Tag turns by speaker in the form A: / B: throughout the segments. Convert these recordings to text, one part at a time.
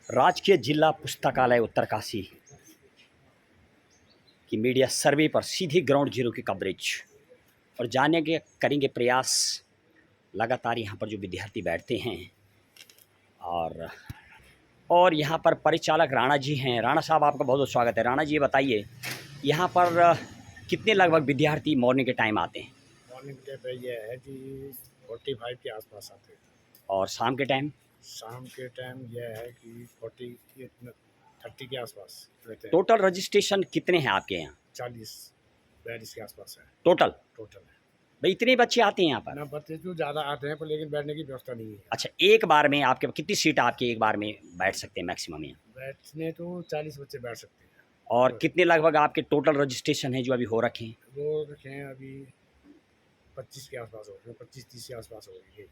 A: राजकीय जिला पुस्तकालय उत्तरकाशी की मीडिया सर्वे पर सीधी ग्राउंड जीरो की कवरेज और जानने के करेंगे प्रयास। लगातार यहाँ पर जो विद्यार्थी बैठते हैं और यहाँ पर परिचालक राणा जी हैं। राणा साहब, आपका बहुत बहुत स्वागत है। राणा जी, ये बताइए यहाँ पर कितने लगभग विद्यार्थी मॉर्निंग के टाइम आते हैं?
B: मॉर्निंग के पे ये है कि 45 के आसपास आते हैं।
A: और शाम के टाइम?
B: शाम के टाइम यह है कि 30 के आसपास रहते हैं।
A: टोटल रजिस्ट्रेशन कितने हैं आपके यहाँ?
B: 40-42 के आसपास है
A: टोटल
B: है।
A: भाई इतने बच्चे आते हैं यहाँ पर?
B: ना, बच्चे तो ज़्यादा आते हैं पर लेकिन बैठने की व्यवस्था नहीं है।
A: अच्छा, एक बार में आपके कितनी सीट आपके एक बार में बैठ सकते हैं मैक्सिमम यहाँ?
B: बैठने तो 40 बच्चे बैठ सकते हैं।
A: और कितने लगभग आपके टोटल रजिस्ट्रेशन है जो अभी हो रखे हैं?
B: वो रखे हैं अभी 25 के आसपास हो गए, 25-30 के आसपास हो गए।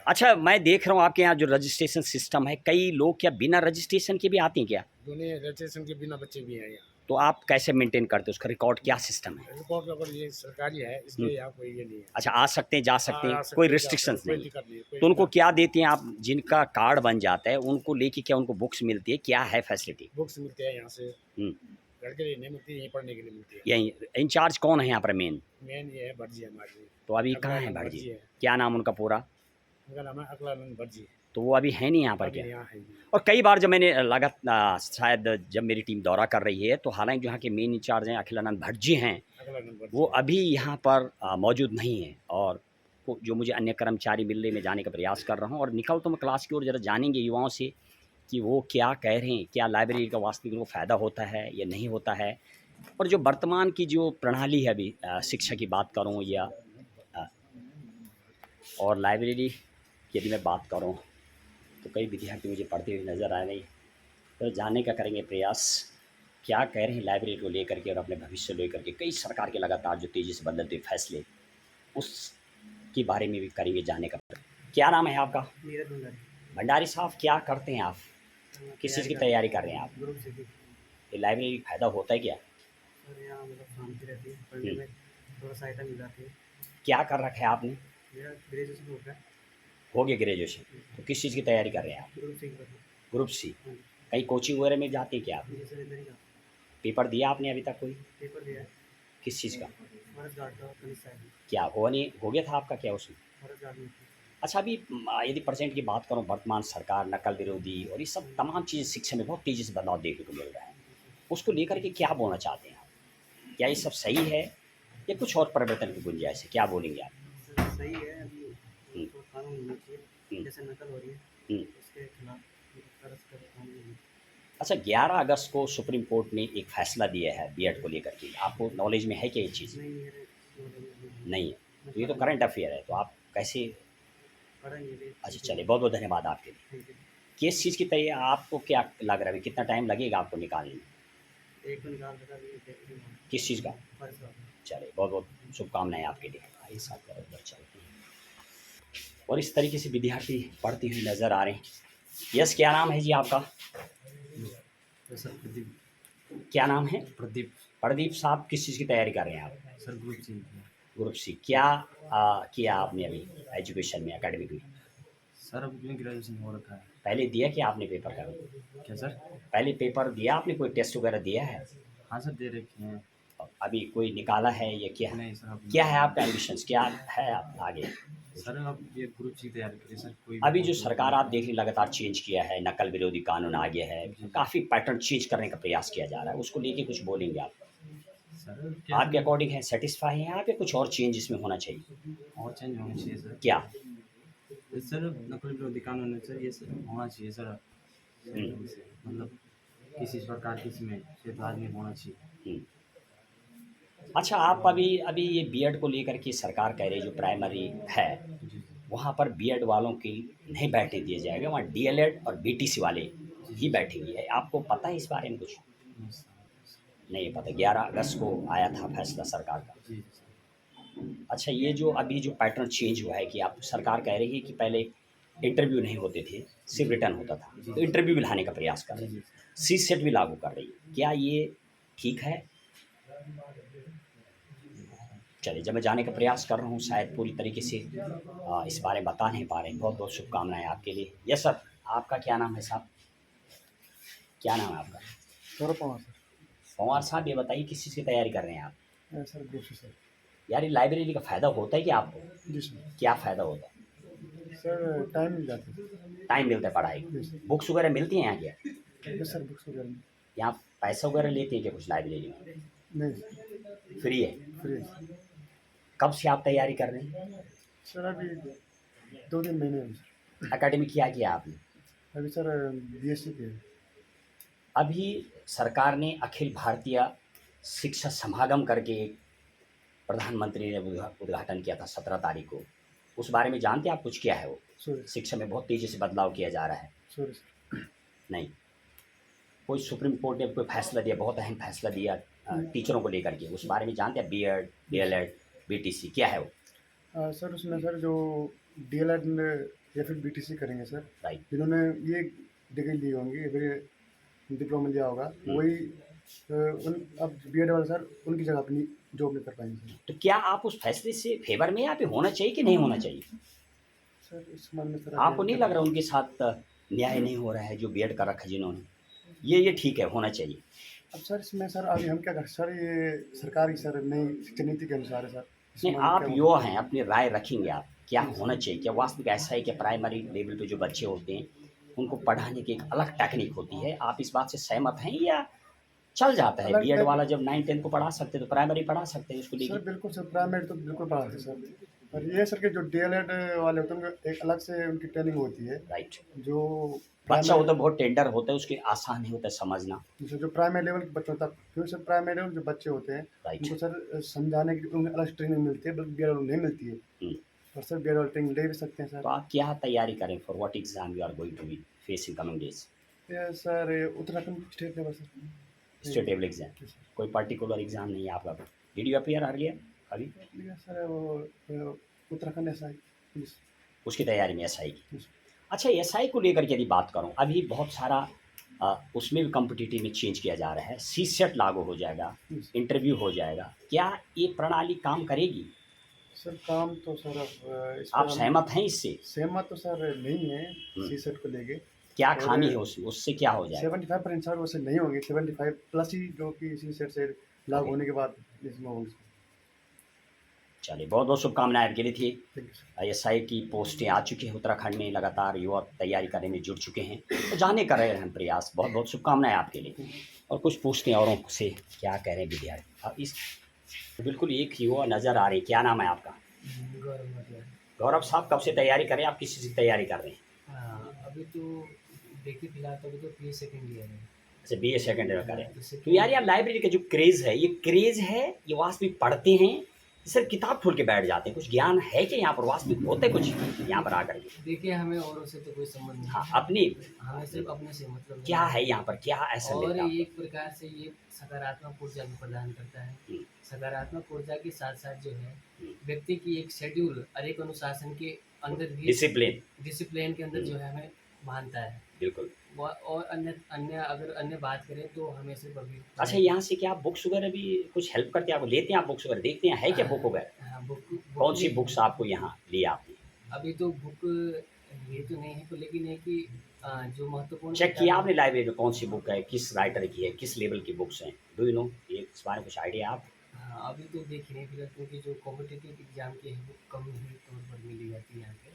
A: अच्छा, मैं देख रहा हूँ आपके यहाँ जो रजिस्ट्रेशन सिस्टम है, कई लोग क्या बिना रजिस्ट्रेशन के भी आते हैं क्या?
B: दोनों रजिस्ट्रेशन के बिना बच्चे भी हैं यहाँ।
A: तो आप कैसे मेंटेन करते हो उसका रिकॉर्ड, क्या सिस्टम है?
B: रिकॉर्ड अगर ये सरकारी है इसलिए यहाँ कोई ये नहीं है।
A: अच्छा, आ सकते हैं, जा सकते हैं, कोई रिस्ट्रिक्शंस नहीं?
B: कोई
A: तो उनको क्या देते हैं आप? जिनका कार्ड बन जाता है उनको लेके क्या उनको बुक्स मिलती है, क्या है फैसिलिटी?
B: बुक्स मिलते हैं यहाँ से, घर के लिए नहीं मिलती, यहीं पढ़ने के लिए मिलती है।
A: यही इंचार्ज कौन है यहाँ पर? मेन
B: ये है भटजी हमारी।
A: तो अभी कहाँ है भटजी? क्या नाम उनका पूरा?
B: उनका नाम है अकलानंद भटजी।
A: तो वो अभी है नहीं यहाँ पर क्या?
B: यहाँ है।
A: और कई बार जब मैंने शायद जब मेरी टीम दौरा कर रही है तो हालांकि जो यहाँ के मेन इंचार्ज हैं अखिलानंद भट्ट जी हैं, वो अभी यहाँ पर मौजूद नहीं है। और जो मुझे अन्य कर्मचारी मिलने में जाने का प्रयास कर रहा हूँ और निकल तो मैं क्लास की ओर ज़रा जानेंगे युवाओं से कि वो क्या कह रहे हैं, क्या लाइब्रेरी का वास्तविक उनको फ़ायदा होता है या नहीं होता है। और जो वर्तमान की जो प्रणाली है अभी, शिक्षा की बात करूँ या और लाइब्रेरी की यदि मैं बात करूँ तो कई विद्यार्थी मुझे पढ़ते हुए नज़र आ रहे हैं। तो जानने का करेंगे प्रयास क्या कह रहे हैं लाइब्रेरी को लेकर के और अपने भविष्य लेकर के। कई सरकार के लगातार जो तेज़ी से बदलते फैसले उसके बारे में भी करेंगे जानने का। क्या नाम है आपका? भंडारी साहब, क्या करते हैं आप? किस चीज़ की तैयारी कर रहे हैं आप? ये लाइब्रेरी फ़ायदा होता है क्या? क्या कर रखा है आपने? हो गया ग्रेजुएशन। तो किस चीज़ की तैयारी कर रहे हैं आप? Group C. कहीं कोचिंग वगैरह में जाते हैं क्या आप? पेपर दिया आपने अभी तक? कोई
C: पेपर दिया है।
A: किस चीज़ का?
C: क्या
A: हो नहीं हो गया था आपका क्या उसमें? अच्छा, अभी यदि परसेंट की बात करूं, वर्तमान सरकार नकल विरोधी और ये सब तमाम चीज़ें शिक्षा में बहुत तेज़ी से बदलाव देखने को मिल रहा है, उसको लेकर के क्या बोलना चाहते हैं आप? क्या ये सब सही है या कुछ और परिवर्तन की गुंजाइश है? क्या बोलेंगे आप?
C: सही है, अभी कानून होना चाहिए, जैसे नकल हो रही है उसके खिलाफ
A: अच्छा, 11 अगस्त को सुप्रीम कोर्ट ने एक फैसला दिया है बीएड को लेकर के, आपको नॉलेज में है क्या ये चीज़? नहीं है। तो ये तो करंट अफेयर है, तो आप कैसे
C: पढ़ेंगे?
A: अच्छा चलिए, बहुत बहुत धन्यवाद आपके लिए। किस चीज़ की तैयारी आपको, क्या लग रहा है कितना टाइम लगेगा आपको निकालने में?
C: एक तो निकाल
A: किस चीज़ का? चलिए, बहुत बहुत शुभकामनाएं आपके लिए। आइए साथ में उधर चलते हैं। और इस तरीके से विद्यार्थी पढ़ते हुए नज़र आ रहे हैं। यस, क्या नाम है जी आपका?
C: सर प्रदीप।
A: क्या नाम है?
C: प्रदीप।
A: प्रदीप साहब, किस चीज़ की तैयारी कर रहे हैं आप?
C: Sir group C.
A: Group C. क्या किया आपने अभी एजुकेशन में, एकेडमिक में?
C: सर अभी ग्रेजुएशन हो रखा है।
A: पहले दिया क्या आपने पेपर का?
C: क्या सर?
A: पहले पेपर दिया आपने, कोई टेस्ट वगैरह दिया है?
C: हाँ सर, दे रखे हैं।
A: अभी कोई निकाला है या क्या?
C: नहीं सर।
A: क्या है आपका एम्बिशंस, क्या है आगे?
C: सर अब ये ग्रुप सी तैयारी करिए सर। कोई
A: अभी जो सरकार आप देख रहे लगातार चेंज किया है, नकल विरोधी कानून आ गया है, काफ़ी पैटर्न चेंज करने का प्रयास किया जा रहा है, उसको लेके कुछ बोलेंगे आप?
C: सर
A: आपके अकॉर्डिंग है, सेटिस्फाई हैं आप या कुछ और चेंज इसमें होना चाहिए?
C: और चेंज होना चाहिए सर।
A: क्या?
C: सर नकल विरोधी कानून है सर, ये सर होना चाहिए सर। मतलब किसी प्रकार की इसमें भेदभाव नहीं होना चाहिए।
A: अच्छा, आप अभी ये बीएड को लेकर के सरकार कह रही है जो प्राइमरी है वहाँ पर बीएड वालों की नहीं बैठने दिया जाएगा, वहाँ डीएलएड और बीटीसी वाले ही बैठेंगे। है आपको पता है इस बारे में कुछ? नहीं पता। 11 अगस्त को आया था फैसला सरकार का। अच्छा, ये जो अभी जो पैटर्न चेंज हुआ है कि आप, सरकार कह रही है कि पहले इंटरव्यू नहीं होते थे, सिर्फ रिटर्न होता था, तो इंटरव्यू भी लाने का प्रयास कर रही है, सी सेट भी लागू कर रही है, क्या ये ठीक है? चलिए, जब मैं जाने का प्रयास कर रहा हूँ, शायद पूरी तरीके से इस बारे में बता नहीं पा रहे हैं। बहुत बहुत शुभकामनाएं आपके लिए। यस सर, आपका क्या नाम है साहब? क्या नाम है आपका?
B: गौरव पवार सर।
A: पवार साहब, ये बताइए किस चीज़ की तैयारी कर रहे हैं आप?
B: सर ग्रुप से सर।
A: यार ये लाइब्रेरी का फ़ायदा होता है कि आपको?
B: जी सर।
A: क्या फ़ायदा होता है?
B: सर टाइम मिल जाता है।
A: टाइम मिलता है पढ़ाई
B: जी
A: की?
B: सर।
A: बुक्स वगैरह मिलती हैं यहाँ क्या?
B: जी सर, बुक्स वगैरह में।
A: यहाँ पैसा वगैरह लेते हैं क्या कुछ लाइब्रेरी में?
B: नहीं सर,
A: फ्री है?
B: फ्री है सर।
A: कब से आप तैयारी कर रहे हैं?
B: सर अभी 2-3 महीने हुए सर।
A: एकेडमी क्या किया आपने?
B: अभी सर बीएससी के।
A: अभी सरकार ने अखिल भारतीय शिक्षा समागम करके एक प्रधानमंत्री ने उद्घाटन किया था 17 तारीख को। उस बारे में जानते हैं आप कुछ? क्या है वो?
B: सॉरी
A: शिक्षा में बहुत तेज़ी से बदलाव किया जा रहा है।
B: Sorry sir.
A: नहीं, कोई सुप्रीम कोर्ट ने कोई फैसला दिया, बहुत अहम फैसला दिया टीचरों को लेकर के, उस बारे में जानते हैं? बीएड, डीएलएड, बीटीसी क्या है वो?
B: सर उसमें सर जो डीएलएड या फिर बीटीसी करेंगे सर,
A: राइट।
B: जिन्होंने ये डिग्री ली होंगी या फिर डिप्लोमा लिया होगा, वही उन अब बीएड वाले सर उनकी जगह अपनी जॉब नहीं कर पाएंगे सर।
A: तो क्या आप उस फैसले से फेवर में, यहाँ पे होना चाहिए कि नहीं होना चाहिए?
B: सर इस मन में सर
A: आपको नहीं लग रहा उनके साथ न्याय नहीं हो रहा है जो बीएड कर रखा है जिन्होंने? ये ठीक है, होना चाहिए।
B: अब सर इसमें सर अभी हम क्या कर सर, ये सरकार की सर नई शिक्षा नीति के अनुसार है सर।
A: नहीं,
B: इसमें
A: आप
B: क्या
A: युवा हैं, अपनी राय रखेंगे आप, क्या होना चाहिए? क्या वास्तविक ऐसा है कि प्राइमरी लेवल पे जो बच्चे होते हैं उनको पढ़ाने की एक अलग टेक्निक होती है? आप इस बात से सहमत हैं या चल जाता है?
B: अलग
A: बीएड
B: टेक-
A: वाला जब 9-10 को पढ़ा सकते तो प्राइमरी पढ़ा सकते हैं उसको
B: सर
A: लेके?
B: बिल्कुल सर, प्राइमरी तो बिल्कुल पढ़ाते सर। और ये सर के जो डीएलएड वाले होते हैं उनका एक अलग से उनकी ट्रेनिंग होती है।
A: राइट।
B: जो
A: बच्चा
B: प्राइमरी
A: होता है बहुत टेंडर होता है, उसके आसान नहीं होता है समझना।
B: जैसे जो प्राइमरी लेवल के बच्चे होता है, क्योंकि सर प्राइमरी लेवल जो बच्चे होते हैं
A: राइट।
B: उनको सर समझाने की उन्हें अलग ट्रेनिंग मिलती है, बल्कि बीएड वालों को नहीं मिलती है। और सर बीएड वाले ट्रेनिंग ले भी सकते हैं
A: तो
B: सर।
A: आप क्या तैयारी करें? For what exam you are going to be face in coming days?
B: ये sir Uttarakhand state level sir.
A: State level exam?
B: जी सर।
A: कोई पर्टिकुलर एग्जाम नहीं है आपका? डिड यू अपीयर अर्लियर अभी?
B: ये सर वो उत्तराखंड एसआई पुलिस।
A: उसकी तैयारी में एसआई की?
B: जी सर।
A: अच्छा, एसआई को लेकर के यदि बात करूं, अभी बहुत सारा उसमें भी कॉम्पिटिटिव में चेंज किया जा रहा है। सी सेट लागू हो जाएगा,
B: जी सर।
A: इंटरव्यू हो जाएगा, क्या ये प्रणाली काम करेगी?
B: सर काम तो सर अब इस
A: आप
B: पर हम
A: सहमत हैं इससे?
B: सहमत तो सर नहीं है सी सेट को लेके।
A: क्या
B: और
A: खामी है उसमें? उससे क्या हो जाएगा?
B: 75% सर वैसे नहीं होंगे, 75 प्लस ही जो कि सी सेट से लागू
A: Okay.
B: होने के बाद इसमें होंगे।
A: चलिए, बहुत बहुत शुभकामनाएं आपके लिए थी।
B: Thank you sir.
A: एसआई की पोस्टें आ चुकी हैं उत्तराखंड में, लगातार युवा तैयारी करने में जुट चुके हैं, तो जाने कर रहे हैं हम प्रयास। बहुत बहुत शुभकामनाएं आपके लिए। और कुछ पूछते हैं औरों से, क्या कह रहे हैं विद्यार्थी। अब इस बिल्कुल एक युवा नज़र आ रही, क्या नाम है आपका?
D: गौरव मटिया।
A: गौरव साहब, कब से तैयारी करें आप? किस चीज़ की तैयारी कर रहे हैं?
D: हाँ, अभी तो देखिए फिलहाल तो अभी तो प्री सेकेंड ईयर है।
A: अच्छा, बीए सेकेंड ईयर करें।
D: तो
A: तो यार लाइब्रेरी का जो क्रेज़ है, ये क्रेज़ है, ये वास्तविक पढ़ते हैं सर, किताब खोल के बैठ जाते हैं? कुछ ज्ञान है कि यहाँ पर वास्तविक होते कुछ यहाँ पर आकर के?
D: देखिए हमें औरों से तो कोई संबंध नहीं।
A: हाँ, अपनी
D: हमें सिर्फ अपने से मतलब
A: क्या है यहाँ पर, क्या ऐसा
D: और
A: लगता है?
D: एक प्रकार से ये सकारात्मक ऊर्जा भी प्रदान करता है। सकारात्मक ऊर्जा के साथ साथ जो है व्यक्ति की एक शेड्यूल और एक अनुशासन के अंदर भी डिसिप्लिन के अंदर जो है हमें बांधता है।
A: बिल्कुल।
D: और अन्य अगर अन्य बात करें तो हमें सिर्फ अभी
A: अच्छा, यहाँ से क्या बुक्स वगैरह भी कुछ हेल्प करते हैं? आपको लेते हैं आप बुक्स वगैरह, देखते हैं है क्या बुक वगैरह?
D: हाँ, बुक
A: कौन सी बुक्स आपको यहाँ लिया आपने?
D: अभी तो बुक ये तो नहीं है, तो लेकिन है कि जो महत्वपूर्ण
A: चेक किया आपने लाइब्रेरी में कौन सी बुक है, किस राइटर की है, किस लेवल की बुक्स हैं? डू यू नो ये इस बारे में कुछ आइडिया आप?
D: हाँ, अभी तो देख रहे हैं फिलहाल, क्योंकि जो कॉम्पिटिटिव एग्जाम की है वो कम ही तौर पर मिली जाती है यहाँ पे।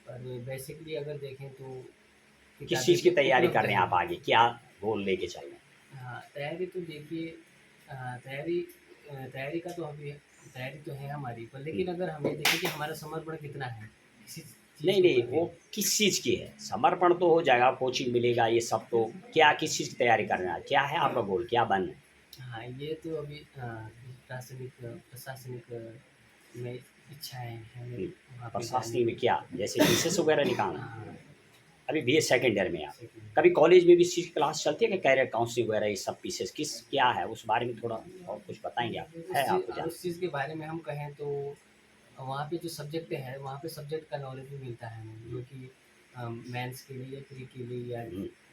D: पर बेसिकली अगर देखें तो
A: किस चीज़ की तैयारी कर रहे हैं आप आगे, क्या गोल लेके चल रहे हैं?
D: हाँ, तैयारी तो देखिए तैयारी का तो अभी तैयारी तो है हमारी पर, लेकिन अगर हमें देखें कि हमारा समर्पण कितना है किसी चीज़
A: नहीं
D: के
A: नहीं,
D: प्रति।
A: वो किस चीज़ की है? समर्पण तो हो जाएगा, कोचिंग मिलेगा, ये सब तो क्या, किस चीज़ की तैयारी कर रहे हैं? क्या है आपका गोल, क्या बन है?
D: हाँ, ये तो अभी प्रशासनिक में इच्छाएं हैं मेरी, वहाँ पे
A: प्रशासनिक में क्या, जैसे पीसेस वगैरह निकालना?
D: हाँ,
A: अभी बीए सेकेंड ईयर में आप,
D: second।
A: कभी कॉलेज में भी इस चीज़ की क्लास चलती है कि कैरियर काउंसलिंग वगैरह ये सब पीसेस किस क्या है, उस बारे में थोड़ा और कुछ बताएंगे आप? है आपको जान?
D: उस चीज़ के बारे में हम कहें तो वहाँ पे जो सब्जेक्ट है वहाँ पे सब्जेक्ट का नॉलेज भी मिलता है हमें, जो कि मेंस के लिए या प्री के लिए या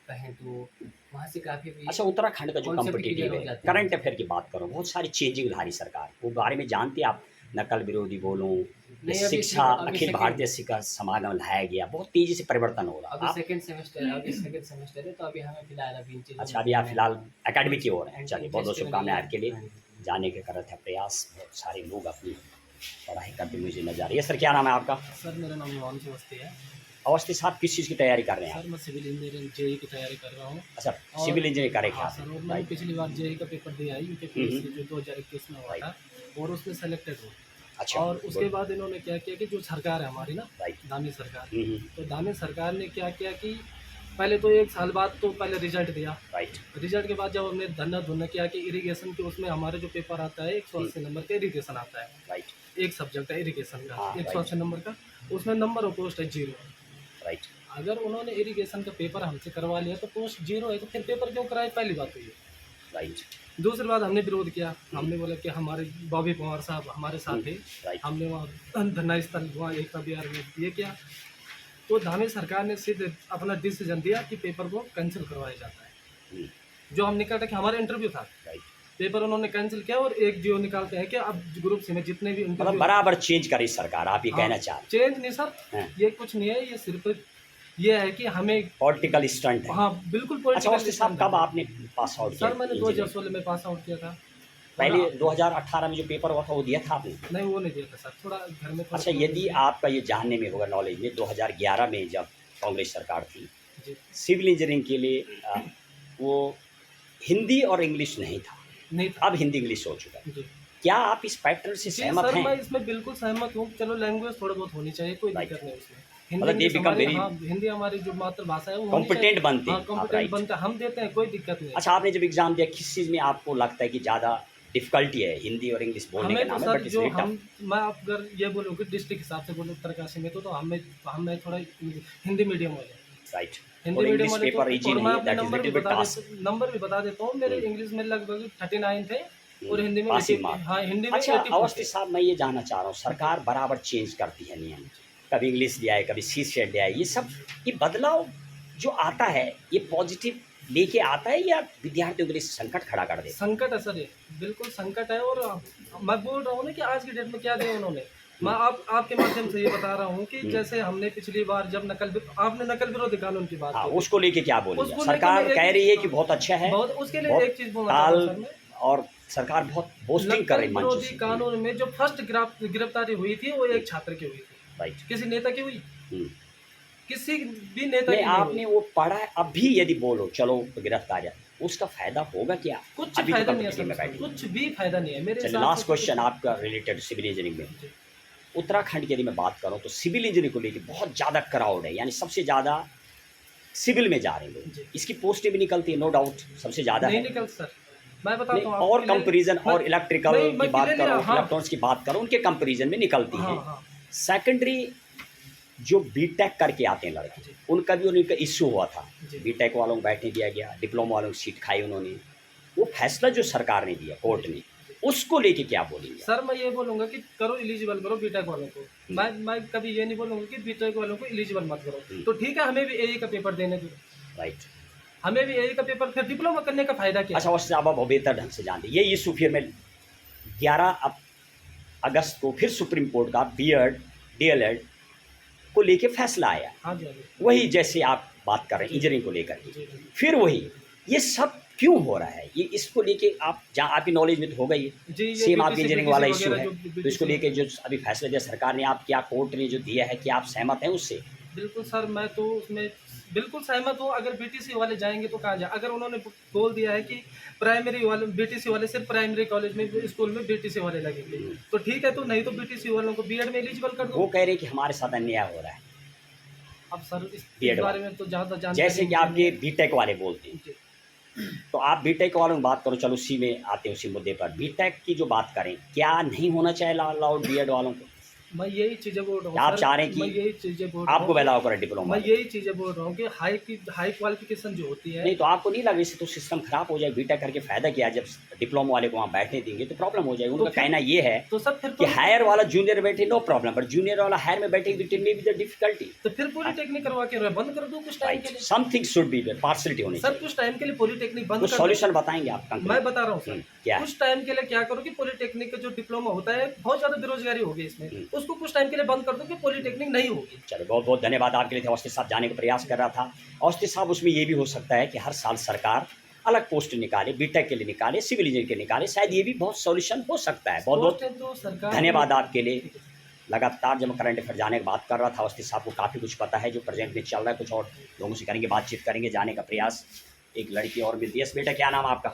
D: कहें तो वहाँ से काफ़ी भी
A: अच्छा, उत्तराखंड का जो
D: concept
A: कॉम्पिटिटिव
D: clear हो
A: है,
D: जाते हैं।
A: करंट अफेयर की बात करो, बहुत सारी चेंजिंग ला रही सरकार, वो बारे में जानते हैं आप? नकल विरोधी बोलूँ,
D: नहीं, अभी
A: शिक्षा
D: अभी
A: अखिल
D: सेकंड-
A: भारतीय शिक्षा समागम लाया गया, बहुत तेज़ी से परिवर्तन हो रहा है।
D: अभी
A: आप
D: सेकंड सेमेस्टर है, तो अभी हमें फिलहाल अभी इन चीज़ों
A: अच्छा,
D: में
A: अभी आप
D: हमें
A: फिलहाल एकेडमी की ओर हैं।
D: इंटरेस्ट
A: चलिए, बहुत बहुत
D: नहीं
A: शुभकामनाएं
D: है।
A: आपके लिए।
D: हाँ जी।
A: जाने के करत है प्रयास, बहुत सारे लोग अपनी पढ़ाई करते मुझे नजर आ रही है। सर, क्या नाम है आपका?
E: सर मेरा नाम हिमांशु अवस्थी है।
A: अवस्थी साहब, किस चीज़ की तैयारी कर रहे हैं आप?
E: सर मैं सिविल इंजीनियरिंग जेई की तैयारी कर रहा हूँ।
A: अच्छा,
E: और-
A: सिविल इंजीनियरिंग करेंगे
E: हाँ
A: आप?
E: सर, और मैंने
A: राइट,
E: पिछली बार जेई का पेपर दिया है यूकेपीएससी जो 2021 में हुआ था, और उसमें सेलेक्टेड हुआ।
A: अच्छा,
E: और उसके
A: गुड,
E: बाद इन्होंने क्या किया कि जो सरकार है हमारी ना,
A: राइट,
E: दानी सरकार,
A: हम्म,
E: तो दानी सरकार ने क्या किया कि पहले तो 1 साल बाद तो पहले रिजल्ट दिया।
A: राइट,
E: रिजल्ट के बाद जब हमने धन्ना धुन्ना किया कि इरिगेशन के उसमें हमारे जो पेपर आता है 180 नंबर का इरिगेशन आता है,
A: राइट,
E: एक सब्जेक्ट है इरिगेशन का
A: हाँ,
E: 180 नंबर का, उसमें नंबर ऑफ पोस्ट है 0।
A: राइट,
E: अगर उन्होंने इरिगेशन का पेपर हमसे करवा लिया तो पोस्ट 0 है, तो फिर पेपर क्यों कराए? पहली बात तो ये।
A: राइट,
E: दूसरी बात, हमने विरोध किया। हमने बोला कि हमारे बॉबी पवार साहब हमारे साथ थे,
A: राइट,
E: हमने वहाँ धरना स्थल वहाँ एकता विहार में ये किया, तो धामी सरकार ने सीधे अपना डिसीजन दिया कि पेपर को कैंसिल करवाया जाता है।
A: हम्म,
E: जो हम निकल कि हमारा इंटरव्यू था,
A: राइट।
E: पेपर उन्होंने कैंसिल किया, और एक जियो निकालते हैं कि अब ग्रुप सी में जितने भी
A: मतलब
E: इंटरव्यू
A: बराबर चेंज करी सरकार, आप ये कहना चाह रहे
E: चेंज नहीं सर,
A: हैं?
E: ये कुछ नहीं है, ये सिर्फ ये है कि हमें
A: पॉलिटिकल स्टंट है।
E: हाँ बिल्कुल
A: अच्छा, अवस्थी
E: पॉलिटिकल
A: साहब, कब आपने पास आउट किया?
E: सर मैंने
A: इंजीनियरिंग?
E: 2016 में पास आउट किया था।
A: पहले 2018 में जो पेपर हुआ था वो दिया था आपने?
E: नहीं वो नहीं दिया था सर, थोड़ा घर में थोड़ा
A: अच्छा, यदि आपका ये जानने में होगा नॉलेज में, 2011 में जब कांग्रेस सरकार थी,
E: जी
A: सिविल इंजीनियरिंग के लिए वो हिंदी और इंग्लिश नहीं था,
E: नहीं था
A: अब हिंदी इंग्लिश हो चुका है।
E: जी
A: क्या आप इस पैटर्न से
E: जी
A: सहमत
E: सर,
A: हैं?
E: मैं इसमें बिल्कुल सहमत हूँ। चलो लैंग्वेज थोड़ा बहुत होनी चाहिए, कोई
A: Right.
E: दिक्कत नहीं उसमें।
A: मतलब
E: हिंदी
A: they
E: इंग्लिश
A: become
E: हमारी,
A: very-
E: हाँ हिंदी हमारी जो मातृभाषा है वो होनी
A: Competent
E: चाहिए।
A: बनते
E: हाँ
A: हैं आप,
E: कॉम्पिटेंट
A: right.
E: बनता है, हम देते हैं, कोई दिक्कत नहीं है।
A: अच्छा, आपने जब एग्जाम दिया, किस चीज़ में आपको लगता है कि ज़्यादा डिफिकल्टी है? हिंदी और इंग्लिश बोलने
E: हमें
A: का
E: तो
A: नाम है,
E: सर
A: बट इट्स
E: जो
A: वेरी
E: हम
A: टफ।
E: मैं अगर ये बोलूँ कि डिस्ट्रिक्ट हिसाब से बोलूँ उत्तरकाशी में, तो हमें थोड़ा हिंदी मीडियम वाले,
A: राइट,
E: हिंदी
A: और
E: मीडियम
A: इंग्लिश
E: वाले
A: पेपर इजी
E: और मैं
A: नहीं है,
E: अपने
A: that is little bit task.
E: Number भी बता देता हूँ। मेरे इंग्लिश में लगभग 39 थे, और हिंदी में
A: पासिंग
E: 80
A: मार्क।
E: हाँ हिंदी में
A: अच्छा
E: 84
A: अवस्थी
E: थे।
A: साहब, मैं ये जानना चाह रहा हूँ, सरकार बराबर चेंज करती है नियम, कभी इंग्लिश ले आए, कभी सी शेड ले आए, ये सब ये बदलाव जो आता है ये पॉजिटिव लेके आता है या विद्यार्थियों के लिए संकट खड़ा कर देता
E: संकट है सर, ये बिल्कुल संकट है। और मैं बोल रहा हूँ ना कि आज की डेट में क्या दिया उन्होंने, मैं आपके माध्यम से ये बता रहा हूँ कि जैसे हमने पिछली बार जब आपने नकल विरोधी कानून की बात
A: है? हाँ,
E: की,
A: उसको लेके क्या बोलेंगे?
E: उसको लेके
A: सरकार
E: मैं एक-
A: कह रही है कि बहुत अच्छा है,
E: बहुत उसके लिए
A: बहुत
E: एक चीज बोलना चाहता हूँ
A: काल
E: सर मैं,
A: और सरकार बहुत बोस्टिंग कर रही
E: नकल
A: मंच
E: विरोधी
A: से।
E: कानून में जो फर्स्ट गिरफ्तारी हुई थी वो एक छात्र की हुई थी,
A: राइट,
E: किसी नेता की हुई,
A: हम्म।
E: किसी भी नेता
A: नहीं,
E: की नहीं
A: आपने
E: हुई।
A: वो पढ़ा है, अब भी यदि बोलो चलो गिरफ्तार, उसका फायदा होगा क्या?
E: कुछ
A: अभी तो
E: फायदा नहीं है
A: कंपनी में
E: सर,
A: बैठे।
E: कुछ भी फायदा नहीं है मेरे
A: चलिए,
E: हिसाब
A: लास्ट
E: से तो
A: क्वेश्चन
E: कुछ-
A: आपका रिलेटेड सिविल इंजीनियरिंग में।
E: जी।
A: उत्तराखंड की यदि मैं बात करूं तो सिविल इंजीनियरिंग को लेकर बहुत ज़्यादा क्राउड है, यानी सबसे ज़्यादा सिविल में जा रहे हैं लोग।
E: जी।
A: इसकी पोस्टें भी निकलती है, नो डाउट सबसे ज़्यादा
E: नहीं
A: है।
E: निकल सर, मैं बताता
A: नहीं,
E: हूँ
A: और
E: आपको,
A: कंपेरिजन और इलेक्ट्रिकल
E: नहीं,
A: की
E: मैं
A: बात
E: clearly-
A: करो,
E: हाँ।
A: इलेक्ट्रॉनिक्स की बात करो, उनके कंपेरिजन में निकलती
E: हाँ
A: हैं।
E: हाँ
A: सेकेंडरी जो बीटेक करके आते हैं लड़के,
E: जी।
A: उनका भी उनका इश्यू हुआ था,
E: जी।
A: बीटेक वालों को बैठने दिया गया, डिप्लोमा वालों की सीट खाई उन्होंने, वो फैसला जो सरकार ने दिया कोर्ट ने, उसको लेके क्या बोलेंगे?
E: सर, मैं ये बोलूँगा कि करो, एलिजिबल करो बीटेक वालों को। मैं कभी ये नहीं बोलूँगा कि बीटेक वालों को एलिजिबल मत करो। तो ठीक है, हमें भी एई का पेपर देने दो,
A: राइट।
E: हमें भी एई का पेपर, फिर डिप्लोमा करने का फायदा क्या है?
A: अच्छा, उससे आप बेहतर ढंग से जानते हैं ये इशू। फिर मैं 11 अगस्त को फिर सुप्रीम कोर्ट का बीएड डीएलएड को लेके फैसला आया,
E: हाँ जी, हाँ जी,
A: वही जैसे आप बात कर रहे हैं इंजीनियरिंग को लेकर के,
E: जी, जी।
A: फिर वही ये सब क्यों हो रहा है? ये इसको लेके आप जहाँ आपकी नॉलेज में तो होगा ही,
E: जी, ये
A: सेम आपकी
E: BTC
A: इंजीनियरिंग वाला इशू
E: वगैरह
A: है,
E: जो
A: तो इसको
E: BTC
A: लेके जो अभी फैसला दिया सरकार ने, आप क्या कोर्ट ने जो दिया है, कि आप सहमत हैं उससे?
E: बिल्कुल सर, मैं तो उसमें बिल्कुल सहमत हूँ। अगर बीटीसी वाले जाएंगे तो कहाँ जाए? अगर उन्होंने बोल दिया है कि प्राइमरी वाले बीटीसी वाले सिर्फ प्राइमरी कॉलेज में, स्कूल में बीटीसी वाले लगेंगे, तो ठीक है, तो नहीं तो बीटीसी वालों को बीएड में एलिजिबल कर
A: वो
E: दो।
A: कह रहे हैं कि हमारे साथ अन्याय हो रहा है,
E: अब सर इस
A: BED
E: बारे में तो ज़्यादा जानकारी
A: जैसे कि
E: मुझे
A: आपके
E: नहीं
A: बीटेक वाले बोलते हैं।
E: है।
A: तो आप बीटेक वालों की बात करो, चलो उसी में आते हैं, उसी मुद्दे पर। बीटेक की जो बात करें, क्या नहीं होना चाहिए अलाउड बीएड वालों को?
E: मैं यही चीजें बोल रहा हूँ
A: क्या आप
E: सर,
A: चाह रहे हैं
E: मैं
A: कि
E: यही चीजें बोल रहा
A: आपको
E: हूँ
A: अलाउ करें डिप्लोमा?
E: मैं यही चीजें बोल रहा हूँ कि हाई क्वालिफिकेशन जो होती है
A: नहीं तो आपको नहीं लगा इससे तो सिस्टम खराब हो जाए? बीटेक करके फायदा क्या है? जब डिप्लोमा वाले को वहाँ बैठने देंगे तो प्रॉब्लम हो जाएगी। उनका
E: फिर-
A: कहना ये है
E: तो सर फिर
A: कि हायर वाला जूनियर बैठे नो प्रॉब्लम, पर जूनियर वाला हायर में बैठे तो मे बी द डिफिकल्टी।
E: तो फिर पॉलिटेक्निक करवा के बंद कर दो कुछ टाइम के लिए।
A: Something should be there, partiality होनी
E: सर
A: चाहिए।
E: कुछ टाइम के लिए पॉलिटेक्निक बंद
A: कुछ
E: कर दो।
A: सॉल्यूशन बताएंगे आप?
E: मैं बता रहा हूँ सर,
A: क्या है?
E: कुछ टाइम के लिए क्या करो कि पॉलिटेक्निक का जो डिप्लोमा होता है, बहुत ज्यादा बेरोजगारी होगी इसमें, उसको कुछ टाइम के लिए बंद कर दो कि पॉलिटेक्निक नहीं होगी।
A: चलो बहुत बहुत धन्यवाद आपके लिए। अवस्थी साहब जाने का प्रयास कर रहा था। अवस्थी साहब उसमें ये भी हो सकता है कि हर साल सरकार अलग पोस्ट निकाले, बीटेक के लिए निकाले, सिविल इंजीनियर के निकाले, शायद ये भी बहुत सॉल्यूशन हो सकता है। बहुत बहुत
E: तो सरकार
A: धन्यवाद आपके लिए। लगातार जब मैं करंट अफेयर जाने की बात कर रहा था, अवस्थी साहब को काफ़ी कुछ पता है जो प्रेजेंट में चल रहा है। कुछ और लोगों से करेंगे, बातचीत करेंगे, जाने का प्रयास। एक लड़की और मिलती है। यस बेटा, क्या नाम है आपका?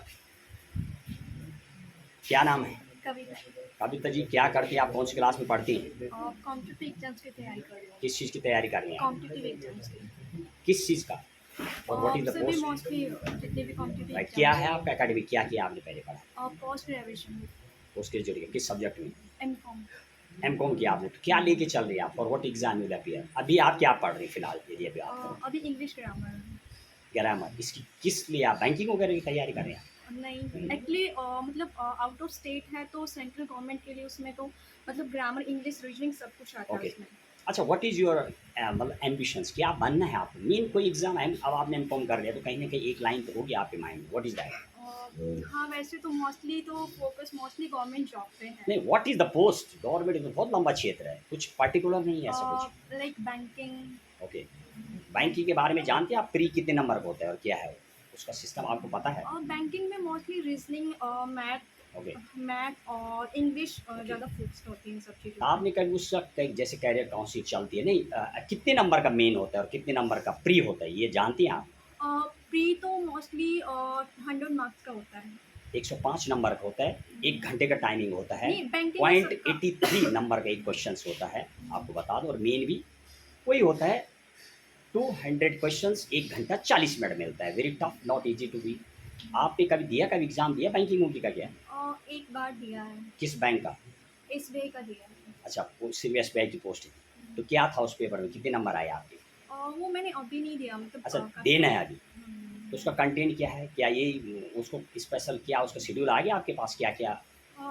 A: क्या नाम है?
F: कविता
A: कविता जी, क्या करती हैं आप? कौन सी क्लास में पढ़ती हैं?
F: कॉम्पिटिटिव एग्जाम्स की तैयारी कर रही हूँ।
A: किस चीज़ की तैयारी कर रही हैं?
F: कॉम्पिटिटिव एग्जाम्स की
A: किस चीज़ का? और व्हाट इज द
F: सभी
A: पोस्ट?
F: मोस्टली जितने भी कॉम्पिटिटिव
A: क्या है आपका एकेडमिक? क्या किया आपने पहले पढ़ा?
F: पोस्ट ग्रेजुएशन
A: उसके जरिए किस सब्जेक्ट में?
F: एमकॉम
A: एमकॉम किया आपने। तो क्या लेके चल रही है आप? और व्हाट एग्जाम विल अपीयर? अभी आप क्या पढ़ रही हैं फिलहाल? यदि अभी आप
F: अभी इंग्लिश ग्रामर
A: ग्रामर, इसकी किस लिए आप बैंकिंग वगैरह की तैयारी कर रहे हैं?
F: नहीं एक्चुअली मतलब आउट ऑफ स्टेट है तो सेंट्रल गवर्नमेंट के लिए उसमें तो मतलब ग्रामर इंग्लिश रीजनिंग सब कुछ आता
A: Okay.
F: है उसमें।
A: अच्छा, व्हाट इज़ योर मतलब एम्बिशंस? क्या बनना है आपको? मेन कोई एग्जाम है? अब आपने एमकॉम कर लिया तो कहीं ना कहीं एक लाइन तो होगी आपके माइंड में। What is that?
F: हाँ वैसे तो मोस्टली तो फोकस मोस्टली गवर्नमेंट जॉब पे है।
A: नहीं, what is the post? Government तो बहुत लंबा क्षेत्र है, कुछ पर्टिकुलर नहीं है ऐसा कुछ।
F: Like banking.
A: ओके, बैंकिंग के बारे में जानते हैं आप? प्री कितने नंबर का होता है और क्या है उसका सिस्टम आपको पता है?
F: और बैंकिंग में मोस्टली रीजनिंग
A: ओके,
F: मैथ और इंग्लिश ज़्यादा फोकस्ड होती है इन सब चीज़ों।
A: आपने कभी उसका जैसे कैरियर काउंसिल चलती है नहीं, कितने नंबर का मेन होता है और कितने नंबर का प्री होता है, ये जानती हैं आप?
F: प्री तो मोस्टली 100 मार्क्स का होता है।
A: 105 नंबर का होता है, 1 घंटे का टाइमिंग होता है,
F: नहीं, बैंकिंग में सबका-
A: 0.83 नंबर का एक क्वेश्चन होता है, आपको बता दो। और मेन भी वही होता है, 200 क्वेश्चंस, 1 घंटा 40 मिनट मिलता है। Very tough, not easy to be. आपने कभी दिया, कभी एग्जाम दिया बैंकिंग का? क्या
F: एक बार दिया है,
A: किस बैंक का?
F: एसबीआई का दिया है।
A: अच्छा, सीरियस बैंक की पोस्ट है। तो क्या था उस पेपर में, कितने नंबर आए आपके?
F: वो मैंने अभी नहीं दिया मतलब
A: अच्छा,
F: काफी-
A: देना है अभी। तो उसका कंटेंट क्या है? क्या ये उसको स्पेशल, क्या उसका शेड्यूल आ गया आपके पास? क्या क्या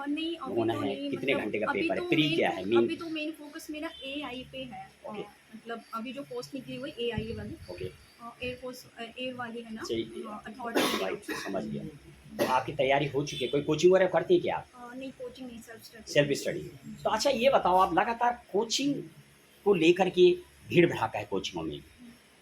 F: नहीं अभी
A: होना
F: तो
A: है?
F: नहीं
A: कितने
F: मतलब
A: घंटे का
F: अभी
A: पेपर है?
F: तो
A: प्री
F: main
A: क्या है?
F: fo-
A: main?
F: अभी तो मेन फोकस मेरा एआई पे है।
A: Okay.
F: मतलब अभी जो पोस्ट निकली हुई एआई वाली
A: ओके,
F: एयरफोर्स एयर वाली है ना
A: सही।
F: अथॉरिटी।
A: राइट, समझ गया। तो आपकी तैयारी हो चुकी है? कोई कोचिंग वगैरह करती है क्या आप?
F: नहीं कोचिंग नहीं सेल्फ स्टडी।
A: Self study. तो अच्छा ये बताओ, आप लगातार कोचिंग को लेकर के भीड़ भड़ाका है कोचिंगों में,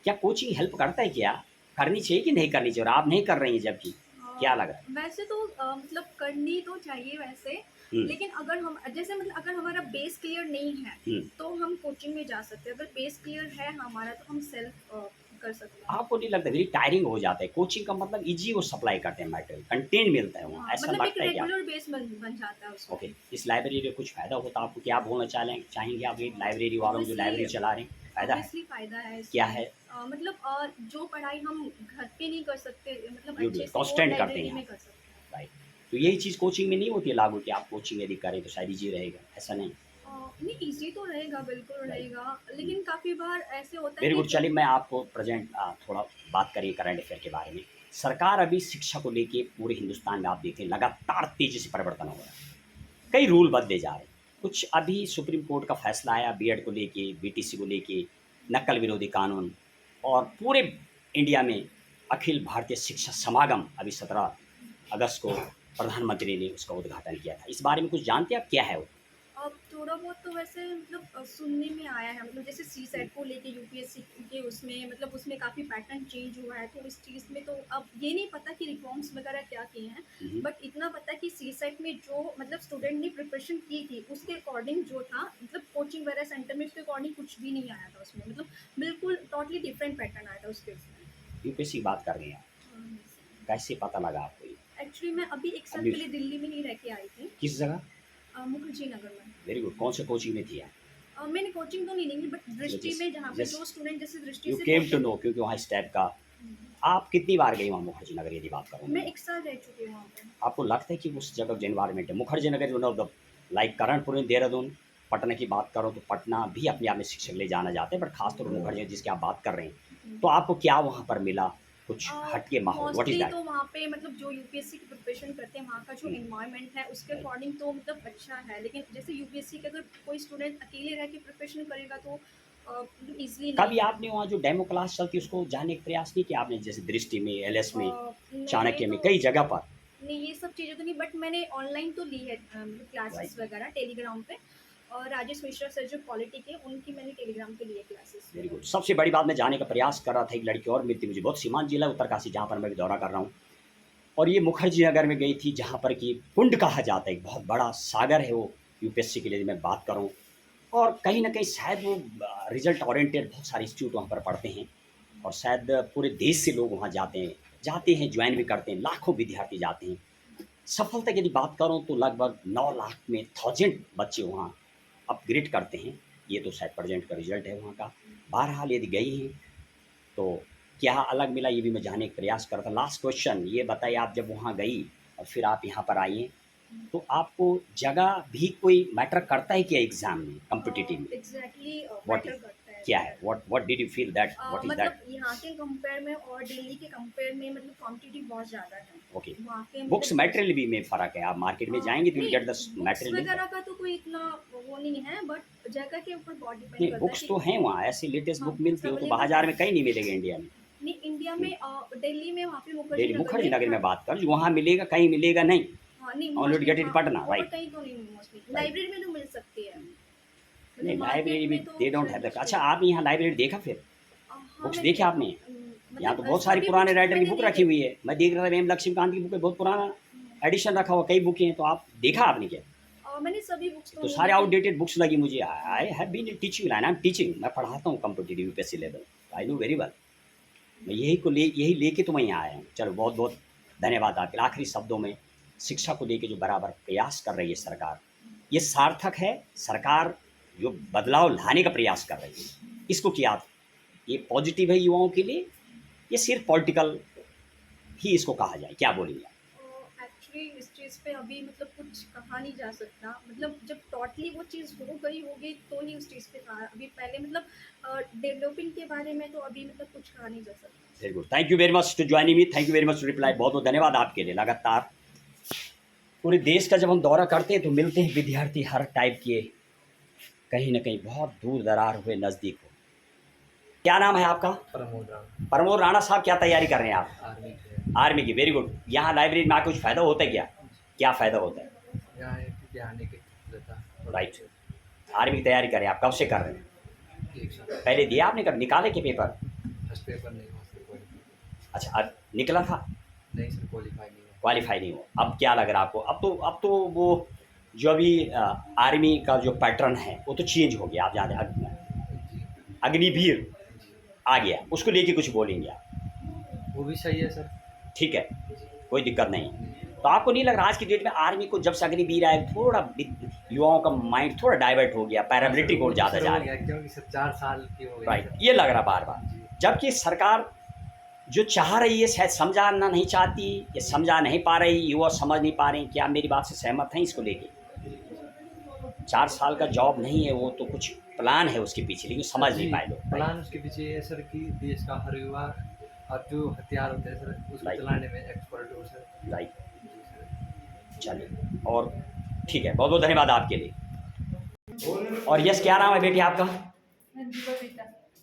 A: क्या कोचिंग हेल्प करता है? क्या करनी चाहिए कि नहीं करनी चाहिए? और आप नहीं कर रही हैं जबकि, क्या लग रहा है?
F: वैसे तो मतलब करनी तो चाहिए वैसे, लेकिन अगर हम जैसे मतलब अगर हमारा बेस क्लियर नहीं है तो हम कोचिंग में जा सकते हैं। अगर बेस क्लियर है हमारा तो हम सेल्फ कर सकते हैं।
A: आपको नहीं लगता वेरी टायरिंग हो जाता है? कोचिंग का मतलब इजी, वो सप्लाई करते हैं मटेरियल, कंटेंट मिलता है वहाँ, ऐसा
F: मतलब एक
A: लगता है क्या?
F: रेगुलर बेस बन जाता है उसमें।
A: ओके, इस लाइब्रेरी में कुछ फ़ायदा होता है आपको? क्या बोलना चाहेंगे आप ये लाइब्रेरी वालों जो लाइब्रेरी चला रहे हैं? फ़ायदा है?
F: Obviously फायदा है इसमें।
A: क्या है?
F: मतलब जो पढ़ाई हम घर पे नहीं कर सकते मतलब
A: You
F: अच्छे
A: do,
F: से वो
A: constant करते
F: लाइब्रेरी
A: हैं
F: में
A: आप।
F: कर सकते हैं।
A: राइट। तो यही चीज़ कोचिंग में नहीं होती है लागू कि आप कोचिंग यदि करें तो शायद ईजी रहेगा, ऐसा नहीं?
F: नहीं इजी तो रहेगा, बिल्कुल रहेगा, लेकिन काफ़ी बार ऐसे होता है
A: वेरी गुड।
F: कि
A: चलिए मैं आपको प्रेजेंट थोड़ा बात करिए करंट अफेयर के बारे में। सरकार अभी शिक्षा को लेके पूरे हिंदुस्तान में आप देखें लगातार तेज़ी से परिवर्तन हो रहा है, कई रूल बदले जा रहे हैं। कुछ अभी सुप्रीम कोर्ट का फैसला आया बीएड को लेके, बीटीसी को लेके, नकल विरोधी कानून, और पूरे इंडिया में अखिल भारतीय शिक्षा समागम अभी 17 अगस्त को प्रधानमंत्री ने उसका उद्घाटन किया था। इस बारे में कुछ जानते हैं आप, क्या है वो?
F: अब थोड़ा बहुत तो वैसे मतलब सुनने में आया है, मतलब जैसे सी सेट को लेके यूपीएससी के उसमें मतलब उसमें काफ़ी पैटर्न चेंज हुआ है, तो इस चीज़ में तो अब ये नहीं पता कि रिफॉर्म्स वगैरह क्या किए हैं, बट इतना पता कि सी सेट में जो मतलब स्टूडेंट ने प्रिपरेशन की थी उसके अकॉर्डिंग जो था मतलब कोचिंग वगैरह सेंटर में उसके अकॉर्डिंग कुछ भी नहीं आया था उसमें, मतलब बिल्कुल टोटली डिफरेंट पैटर्न आया था उसके उसमें।
A: यूपीएससी की बात कर रही हैं आप, कैसे पता लगा आपको ये?
F: एक्चुअली मैं अभी एक साल
A: अभी-
F: पहले दिल्ली में नहीं रह के आई थी,
A: किस जगह?
F: मुखर्जी नगर में।
A: Very good. कौन से कोचिंग में थी आप?
F: मैंने कोचिंग तो नहीं ली बट दृष्टि
A: जिस-
F: में जहाँ पे
A: जिस-
F: जो स्टूडेंट जैसे दृष्टि
A: यू
F: से
A: केम टू
F: coaching-
A: नो, क्योंकि वहाँ इस टाइप का। आप कितनी बार गई वहाँ मुखर्जी नगर यदि बात करूँ?
F: मैं 1 साल रह चुकी हूँ वहाँ पे।
A: आपको लगता है कि उस जगह जो एनवायरनमेंट है Mukherjee Nagar, one of the like Karanpur in Dehradun, Patna की बात करो तो पटना भी अपने आप में शिक्षक ले जाना चाहते हैं, बट खासतौर पर मुखर्जी जिसकी आप बात कर रहे हैं, तो आपको क्या वहाँ पर मिला, कुछ हटके माहौल, व्हाट इज
F: मोस्टली
A: दैट?
F: तो वहाँ पे मतलब जो यूपीएससी की प्रिपरेशन करते हैं वहाँ का जो इन्वायरमेंट है उसके अकॉर्डिंग तो मतलब अच्छा है, लेकिन जैसे यूपीएससी के अगर कोई स्टूडेंट अकेले रह के प्रिपरेशन करेगा तो इजली
A: कभी आपने वहाँ जो डेमो क्लास चलती है उसको जाने का प्रयास नहीं किया आपने, जैसे दृष्टि में, एलएस में, चाणक्य में, कई जगह पर?
F: नहीं ये सब चीज़ें तो नहीं, बट मैंने ऑनलाइन तो ली है क्लासेस वगैरह टेलीग्राम पे, और राजेश मिश्रा सर जो पॉलिटी के उनकी मैंने टेलीग्राम पे लिए क्लासेस।
A: Very good. सबसे बड़ी बात, मैं जाने का प्रयास कर रहा था, एक लड़की और मिलती मुझे बहुत, सीमांत जिला उत्तरकाशी जहाँ पर मैं भी दौरा कर रहा हूँ, और ये मुखर्जी नगर में गई थी जहाँ पर कि कुंड कहा जाता है, एक बहुत बड़ा सागर है वो यूपीएससी के लिए मैं बात करूँ, और कहीं ना कहीं शायद वो रिजल्ट ओरिएंटेड बहुत सारे इंस्टीट्यूट वहाँ पर पढ़ते हैं, और शायद पूरे देश से लोग वहाँ जाते हैं, ज्वाइन भी करते हैं, लाखों विद्यार्थी जाते हैं। सफलता की यदि बात करूँ तो लगभग 9 लाख में 1000 बच्चे वहाँ अपग्रेड करते हैं, ये तो शायद प्रेजेंट का रिजल्ट है वहाँ का। बहरहाल यदि गई हैं तो क्या अलग मिला ये भी मैं जानने का प्रयास कर रहा था। लास्ट क्वेश्चन ये बताइए, आप जब वहाँ गई और फिर आप यहाँ पर आई हैं, तो आपको जगह भी कोई मैटर करता है क्या एग्जाम में, कॉम्पिटिटिव में?
F: एग्जैक्टली
A: What
F: मैटर
A: is-
F: करता है।
A: क्या है, what did you feel that, what is that?
F: मतलब यहाँ के कंपेयर में और दिल्ली के कंपेयर में मतलब कॉम्पिटिटिव बहुत ज़्यादा है
A: ओके,
F: वहाँ के।
A: बुक्स मटेरियल भी में फ़र्क है, आप मार्केट में जाएंगे तो गेट द
F: बुक्स
A: मटेरियल।
F: वगैरह का तो कोई इतना वो नहीं है, बट जगह के ऊपर बहुत डिपेंड
A: नहीं,
F: करता है
A: बुक्स तो हैं वहाँ, ऐसी लेटेस्ट बुक मिलती हो तो
F: available
A: बाजार में कहीं नहीं मिलेगा इंडिया में।
F: नहीं इंडिया में दिल्ली में वहाँ पे
A: डेली मुखर्जी नगर में
F: हाँ,
A: बात कर, वहाँ मिलेगा, कहीं मिलेगा नहीं।
F: हाँ नहीं
A: Only to get it Patna,
F: और
A: right?
F: कहीं तो नहीं मोस्टली, लाइब्रेरी में तो मिल सकती है।
A: नहीं,
F: मतलब
A: लाइब्रेरी
F: market
A: में
F: तो
A: दे डोंट हैव द। अच्छा, आपने यहाँ लाइब्रेरी देखा फिर?
F: हाँ,
A: बुक्स
F: मैं
A: देखे आपने?
F: मतलब
A: यहाँ तो बहुत सारी
F: सभी
A: पुराने
F: books
A: राइटर की
F: मैंने
A: बुक रखी हुई है, मैं देख रहा था एम लक्ष्मीकांत की बुक है, बहुत पुराना एडिशन रखा हुआ, कई बुकें हैं, तो आप देखा आपने क्या?
F: मैंने सभी बुक्स
A: तो सारे आउटडेटेड बुक्स लगी मुझे। I have been in teaching line, I am teaching, मैं पढ़ाता हूँ competitive UPSC level, I know very well. मैं यही लेके तो मैं यहाँ आया हूँ। चलो बहुत बहुत धन्यवाद आपके। आखिरी शब्दों में, शिक्षा को लेके जो बराबर प्रयास कर रही है सरकार, ये सार्थक है? सरकार जो बदलाव लाने का प्रयास कर रही है, इसको क्या ये पॉजिटिव है युवाओं के लिए, ये सिर्फ पॉलिटिकल ही इसको कहा जाए, क्या बोलेंगे?
F: एक्चुअली इस चीज़ पे अभी मतलब कुछ कहा नहीं जा सकता, मतलब जब टोटली वो चीज़ हो गई होगी तो ही उस चीज़ पे कहा, अभी पहले मतलब डेवलपिंग के बारे में तो अभी मतलब कुछ कहा नहीं जा सकता।
A: Very good, thank you very much to joining me, thank you very much to reply. बहुत बहुत धन्यवाद आपके लिए। लगातार पूरे देश का जब हम दौरा करते हैं तो मिलते हैं विद्यार्थी हर टाइप के, कहीं ना कहीं बहुत दूर दरार हुए, नज़दीक हो। क्या नाम है आपका? प्रमोद राणा साहब, क्या तैयारी कर रहे हैं आप? आर्मी की, वेरी गुड। यहाँ लाइब्रेरी में आके कुछ फ़ायदा होता है क्या? क्या फ़ायदा होता है? राइट, आर्मी की तैयारी करें आप, कब से कर रहे हैं? पहले दिया आपने, कब निकाले के पेपर? अच्छा, अब निकला था,
C: नहीं सर,
A: क्वालिफाई नहीं हो। अब क्या लग रहा है आपको? अब तो वो जो अभी आर्मी का जो पैटर्न है वो तो चेंज हो गया, आप जानते हैं, अग्निवीर आ गया, उसको लेके कुछ बोलेंगे आप?
C: वो भी सही है सर।
A: ठीक है, कोई दिक्कत नहीं। तो आपको नहीं लग रहा आज की डेट में आर्मी को जब से अग्निवीर आए थोड़ा युवाओं का माइंड थोड़ा डाइवर्ट हो गया, पैरामिलिट्री और ज़्यादा जा रही है?
C: क्योंकि सर 4 साल की हो गई।
A: राइट, ये लग रहा बार बार, जबकि सरकार जो चाह रही है शायद समझाना नहीं चाहती, या समझा नहीं पा रही, युवा समझ नहीं पा रहे हैं। क्या आप मेरी बात से सहमत हैं इसको लेके? 4 साल का जॉब नहीं है वो, तो कुछ प्लान है उसके पीछे, लेकिन समझ नहीं पाए लोग।
C: प्लान उसके पीछे ये है सर कि देश का हर युवा और जो हथियार होते हैं सर उसको चलाने में एक्सपर्ट हो सर।
A: राइट, चलिए, और ठीक है, बहुत बहुत धन्यवाद आपके लिए। और यस, क्या नाम है बेटी आपका?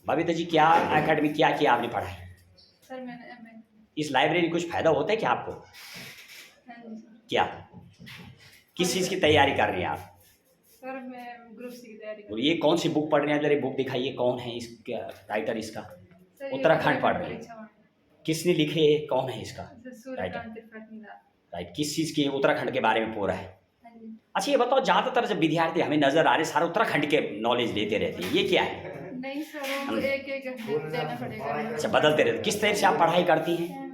A: बबीता जी, क्या एकेडमी क्या किया आपने पढ़ा है?
G: सर मैंने MA।
A: इस लाइब्रेरी कुछ फ़ायदा होता है क्या आपको? क्या, किस चीज़ की तैयारी कर रही हैं आप?
G: सर मैं ग्रुप सी की तैयारी कर
A: और ये कौन सी बुक पढ़ रहे हैं? जरा बुक दिखाइए, कौन है इसका राइटर? इसका
G: सर ये
A: उत्तराखंड पढ़ रहे हैं,
G: परीक्षा में।
A: किसने लिखे है, कौन है इसका
G: सर सूर्यकांत त्रिपाठी दा।
A: राइट? किस चीज़ की, उत्तराखंड के बारे में पूरा है?
G: हाँ जी।
A: अच्छा, ये बताओ, ज़्यादातर जब विद्यार्थी हमें नज़र आ रहे सारे उत्तराखंड के नॉलेज लेते रहते हैं, ये क्या है?
G: नहीं सर वो एक एक देना पड़ेगा।
A: अच्छा, बदलते रहते, किस तरह से आप पढ़ाई करती हैं?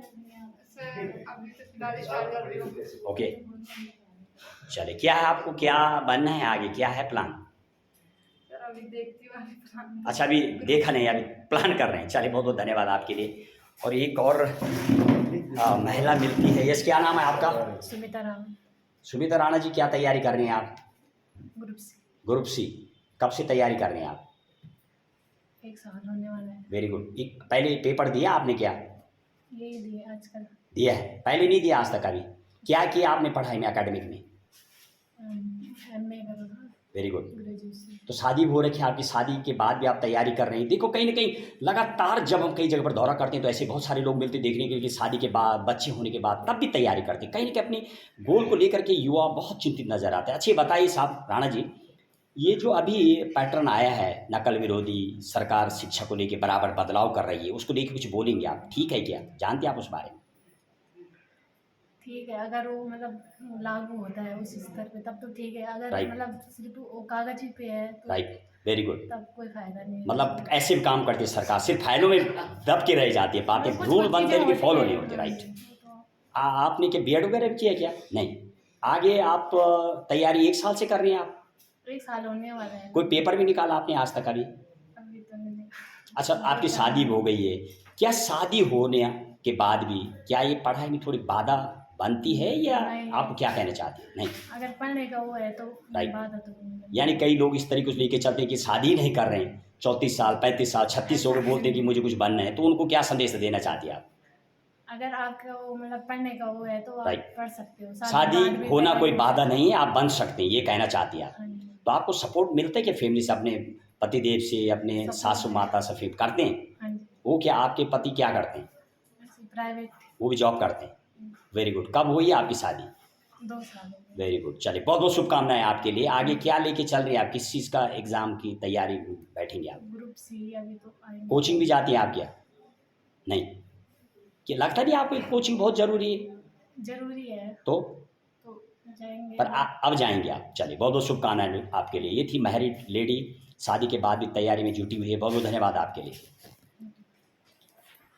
G: सर अभी तो फिलहाल स्टार्ट कर रही हूँ।
A: ओके, चलिए, क्या है आपको, क्या बनना है आगे, क्या है प्लान?
G: सर अभी देखती हूँ आगे प्लान।
A: अच्छा, अभी देखा नहीं, अभी प्लान कर रहे हैं। चलिए, बहुत बहुत धन्यवाद आपके लिए। और एक और महिला मिलती है, यस, क्या नाम है आपका?
G: सुमिता राम,
A: सुमिता राणा जी, क्या तैयारी कर रही हैं आप?
G: Group C.
A: ग्रुप सी, कब से तैयारी कर रहे हैं आप?
H: 1 साल होने वाला है।
A: Very good. एक पहले पेपर दिया आपने क्या?
H: यही दिए आजकल।
A: दिया है, पहले नहीं दिया आज तक अभी? क्या किया आपने पढ़ाई में, एकेडमिक में?
H: MA कर रहा हूँ,
A: वेरी गुड।
H: ग्रेजुएशन।
A: तो शादी भी हो रखी है आपकी, शादी के बाद भी आप तैयारी कर रहे हैं। देखो कहीं ना कहीं लगातार जब हम कई जगह पर दौरा करते हैं तो ऐसे बहुत सारे लोग मिलते हैं देखने के लिए कि शादी के बाद, बच्चे होने के बाद तब भी तैयारी करते हैं। कहीं ना कहीं अपनी गोल को लेकर के युवा बहुत चिंतित नजर आते हैं। अच्छी बताइए साहब राणा जी, ये जो अभी पैटर्न आया है नकल विरोधी, सरकार शिक्षा को लेकर बराबर बदलाव कर रही है, उसको लेकर कुछ बोलेंगे आप? ठीक है क्या, जानते हैं आप उस बारे में?
H: ठीक है, अगर वो मतलब लागू होता है उस स्तर पे तब तो ठीक है। अगर
A: Right.
H: मतलब सिर्फ वो कागज ही पे है तो
A: राइट, वेरी गुड।
H: तब कोई फायदा नहीं है।
A: मतलब ऐसे भी काम करती है सरकार, सिर्फ फाइलों में दब के रह जाती है बातें,
H: कुछ
A: रूल
H: कुछ
A: बनते हैं
H: चीज़ें
A: लेकिन फॉलो
H: होती
A: नहीं
H: हैं।
A: होते। राइट।
H: तो
A: आपने क्या बीएड वगैरह भी किया क्या? नहीं। आगे आप तैयारी 1 साल से कर रही हैं आप?
H: 1 साल होने वाला है।
A: कोई पेपर भी निकाला आपने आज तक अभी?
H: अभी तो नहीं।
A: अच्छा, आपकी शादी भी हो गई है, क्या शादी होने के बाद भी क्या ये पढ़ाई में थोड़ी बाधा बनती है, या
H: नहीं।
A: आप क्या कहना चाहते हैं? नहीं।
H: अगर पढ़ने का वो है तो
A: Right.
H: बात है तो नहीं है।
A: यानी कई लोग इस तरीके से लेके चलते हैं कि शादी ही नहीं कर रहे हैं, 34 साल 35 साल 36 हो गए, बोलते हैं कि मुझे कुछ बनना है, तो उनको क्या संदेश देना चाहती है आप?
H: अगर आपका वो मतलब पढ़ने का वो है तो आप
A: Right.
H: पढ़ सकते हो।
A: शादी
H: बाद भी
A: होना
H: तैयारी
A: कोई
H: कर
A: बाधा
H: सकते
A: नहीं है, आप बन सकते हैं, ये कहना चाहती है आप।
H: हो। हाँ जी।
A: तो आपको सपोर्ट मिलता है कि फैमिली से, अपने पतिदेव से, अपने
H: Support
A: सासू
H: है।
A: माता से फिर करते हैं?
H: हाँ जी।
A: वो क्या आपके पति क्या करते हैं?
H: प्राइवेट
A: वो भी जॉब करते हैं? Very good. कब हुई है आपकी शादी?
H: 2 साल हो गए।
A: Very good. चलिए, बहुत बहुत शुभकामनाएं आपके लिए। आगे क्या लेके चल रही है आप, किस चीज़ का एग्ज़ाम की तैयारी बैठेंगे आप?
H: ग्रुप C अभी तो आएंगे।
A: कोचिंग भी जाती हैं आप क्या? नहीं। कि लगता नहीं आपको कोचिंग बहुत ज़रूरी है?
H: जरूरी है
A: तो
H: जाएंगे।
A: पर अब जाएंगे आप। चलिए, बहुत बहुत शुभकामनाएं आपके लिए। ये थी मैरिड लेडी, शादी के बाद भी तैयारी में जुटी हुई है। बहुत बहुत धन्यवाद आपके लिए।